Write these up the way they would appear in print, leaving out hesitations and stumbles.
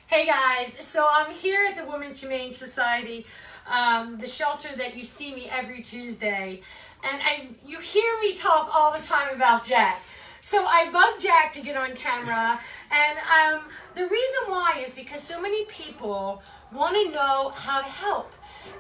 Hey guys, so I'm here at the Women's Humane Society, the shelter that you see me every Tuesday, and you hear me talk all the time about Jack. So I bugged Jack to get on camera, and the reason why is because so many people want to know how to help,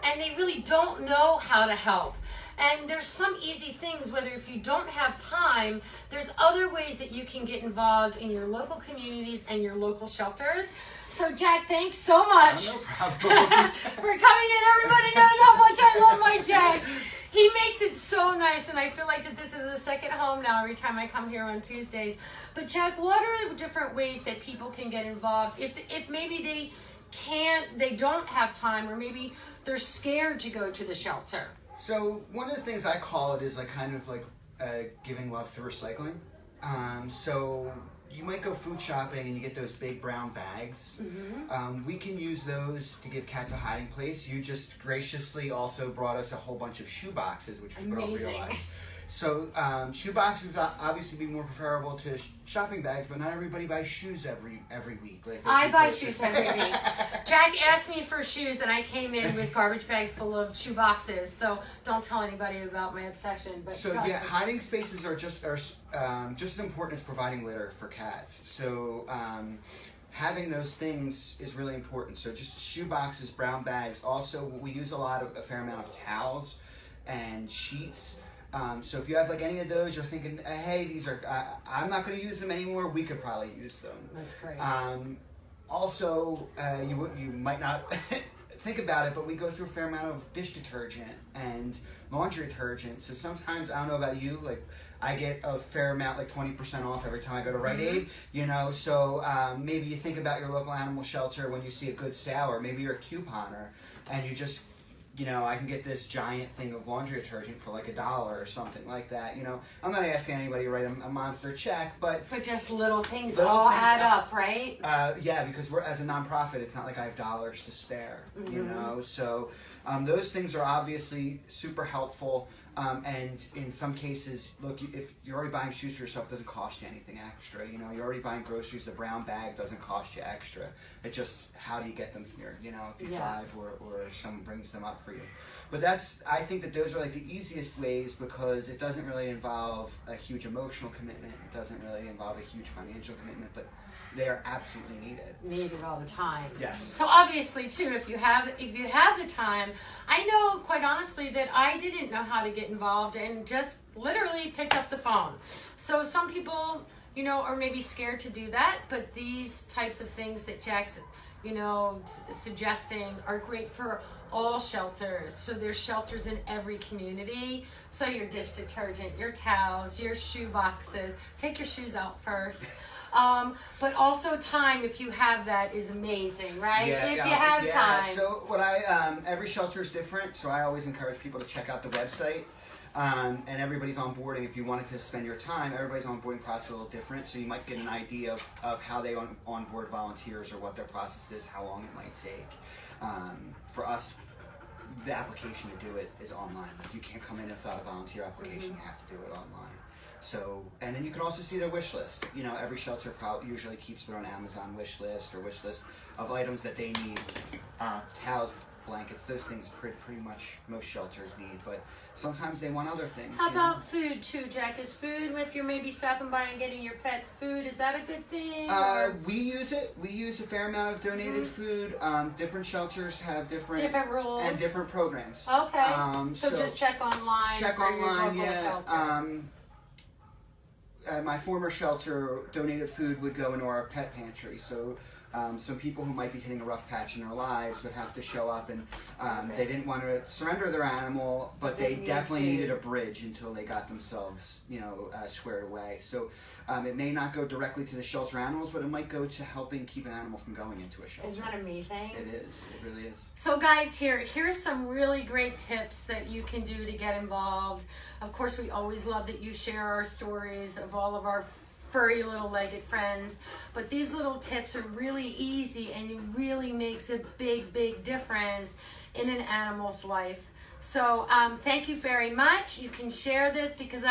and they really don't know how to help. And there's some easy things, whether if you don't have time, there's other ways that you can get involved in your local communities and your local shelters. So Jack, thanks so much No problem. for coming in. Everybody knows how much I love my Jack. He makes it so nice, and I feel like that this is a second home now every time I come here on Tuesdays. But Jack, what are the different ways that people can get involved if maybe they don't have time, or maybe they're scared to go to the shelter? So one of the things I call it is like kind of like giving love through recycling. So you might go food shopping and you get those big brown bags. Mm-hmm. We can use those to give cats a hiding place. You just graciously also brought us a whole bunch of shoe boxes, which we don't realize. So shoe boxes would obviously be more preferable to shopping bags, but not everybody buys shoes every week. I buy shoes every week. Jack asked me for shoes, and I came in with garbage bags full of shoe boxes. So don't tell anybody about my obsession. But so yeah, hiding spaces are just as important as providing litter for cats. So having those things is really important. So just shoe boxes, brown bags. Also, we use a fair amount of towels and sheets. So if you have like any of those, you're thinking, hey, these are, I'm not going to use them anymore. We could probably use them. That's great. Also, you might not think about it, but we go through a fair amount of dish detergent and laundry detergent. So sometimes, I don't know about you, like I get a fair amount, like 20% off every time I go to Rite Aid, you know, so maybe you think about your local animal shelter when you see a good sale, or maybe you're a couponer and you just, you know, I can get this giant thing of laundry detergent for like $1 or something like that. You know, I'm not asking anybody to write a monster check, but just little things all add up, right? Yeah, because we're, as a nonprofit, it's not like I have dollars to spare. You know, so those things are obviously super helpful. And in some cases, look, if you're already buying shoes for yourself, it doesn't cost you anything extra. You know, you're already buying groceries, the brown bag doesn't cost you extra. It's just, how do you get them here? You know, if you drive or someone brings them up for you. But I think that those are like the easiest ways, because it doesn't really involve a huge emotional commitment. It doesn't really involve a huge financial commitment, but they are absolutely needed. Needed all the time. Yes. So obviously too, if you have the time, I know quite honestly that I didn't know how to get involved and just literally picked up the phone. So some people, you know, are maybe scared to do that, but these types of things that Jack's, you know, suggesting are great for all shelters. So there's shelters in every community. So your dish detergent, your towels, your shoe boxes. Take your shoes out first. But also time, if you have that, is amazing, right? Yeah, if you have time. So what every shelter is different, so I always encourage people to check out the website. And everybody's onboarding. If you wanted to spend your time, everybody's onboarding process is a little different, so you might get an idea of how they onboard volunteers, or what their process is, how long it might take. For us, the application to do it is online. Like, you can't come in without a volunteer application. You have to do it online. So, and then you can also see their wish list. You know, every shelter usually keeps their own Amazon wish list, or wish list of items that they need. Towels, blankets, those things pretty much most shelters need, but sometimes they want other things. How about food too, Jack? Is food, if you're maybe stopping by and getting your pet's food, is that a good thing? We use it. We use a fair amount of donated food. Different shelters have different rules and different programs. Okay. So just check online. Check for online, your local yeah. shelter. My former shelter, donated food would go into our pet pantry. So some people who might be hitting a rough patch in their lives would have to show up, and they didn't want to surrender their animal, but they definitely needed a bridge until they got themselves, you know, squared away. So it may not go directly to the shelter animals, but it might go to helping keep an animal from going into a shelter. Isn't that amazing? It is. It really is. So guys, here's some really great tips that you can do to get involved. Of course, we always love that you share our stories of all of our furry little legged friends, but these little tips are really easy, and it really makes a big difference in an animal's life. So thank you very much. You can share this because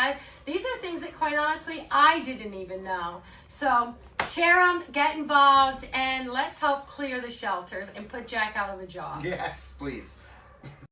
these are things that quite honestly I didn't even know. So share them, get involved, and let's help clear the shelters and put Jack out of a job. Yes, please.